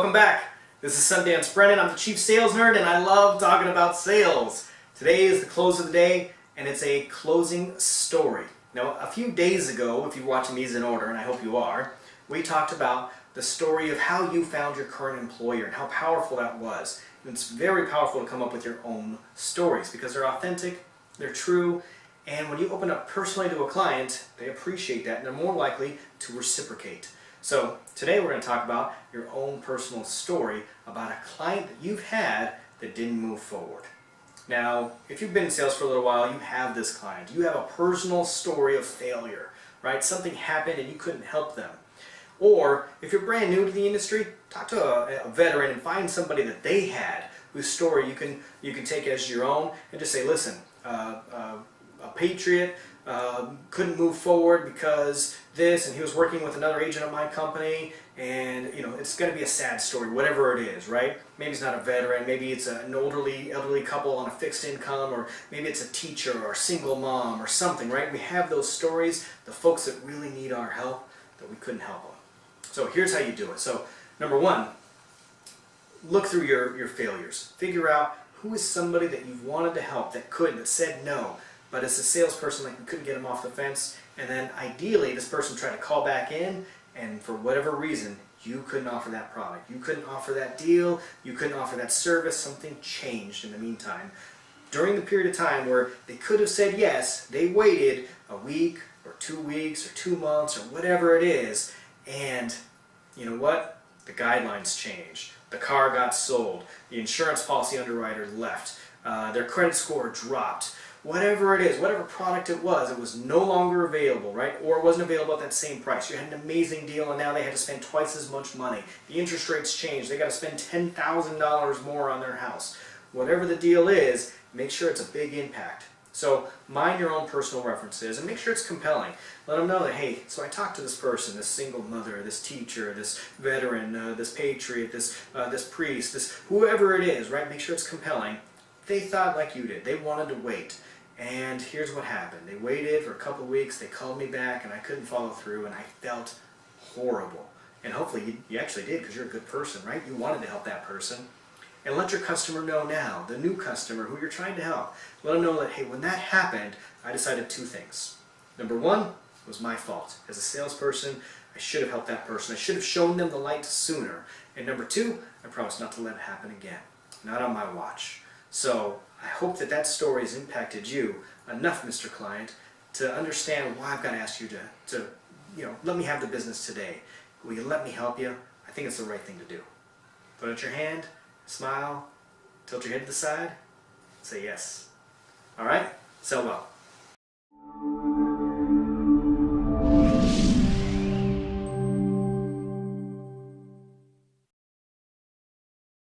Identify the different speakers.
Speaker 1: welcome back. This is Sundance Brennan. I'm the Chief Sales Nerd and I love talking about sales. Today is the close of the day and it's a closing story. Now, a few days ago, if you're watching these in order, and I hope you are, we talked about the story of how you found your current employer and how powerful that was. And it's very powerful to come up with your own stories because they're authentic, they're true, and when you open up personally to a client, they appreciate that and they're more likely to reciprocate. So today we're going to talk about your own personal story about a client that you've had that didn't move forward. Now, if you've been in sales for a little while, you have this client. You have a personal story of failure, right? Something happened and you couldn't help them. Or if you're brand new to the industry, talk to a veteran and find somebody that they had whose story you can take as your own and just say, listen, a patriot couldn't move forward because this, and he was working with another agent of my company, and it's going to be a sad story, whatever it is, right? Maybe it's not a veteran, maybe it's an elderly couple on a fixed income, or maybe it's a teacher or a single mom or something, right? We have those stories, the folks that really need our help that we couldn't help them. So here's how you do it. So number one, look through your failures. Figure out who is somebody that you've wanted to help that couldn't, that said no. But as a salesperson, like, we couldn't get them off the fence, and then ideally this person tried to call back in, and for whatever reason, you couldn't offer that product. You couldn't offer that deal, you couldn't offer that service, something changed in the meantime. During the period of time where they could have said yes, they waited a week, or 2 weeks, or 2 months, or whatever it is, and you know what? The guidelines changed. The car got sold, the insurance policy underwriter left, their credit score dropped. Whatever it is, whatever product it was no longer available, right? Or it wasn't available at that same price. You had an amazing deal and now they had to spend twice as much money. The interest rates changed. They got to spend $10,000 more on their house. Whatever the deal is, make sure it's a big impact. So mind your own personal references and make sure it's compelling. Let them know that, hey, so I talked to this person, this single mother, this teacher, this veteran, this patriot, this priest, this whoever it is, right? Make sure it's compelling. They thought like you did. They wanted to wait. And here's what happened. They waited for a couple of weeks, they called me back, and I couldn't follow through, and I felt horrible. And hopefully you actually did, because you're a good person, right? You wanted to help that person. And let your customer know now, the new customer who you're trying to help, let them know that, hey, when that happened, I decided 2 things. Number 1, it was my fault. As a salesperson, I should have helped that person. I should have shown them the light sooner. And number 2, I promise not to let it happen again. Not on my watch. So I hope that that story has impacted you enough, Mr. Client, to understand why I've got to ask you to let me have the business today. Will you let me help you? I think it's the right thing to do. Put out your hand, smile, tilt your head to the side, say yes. All right? Sell well.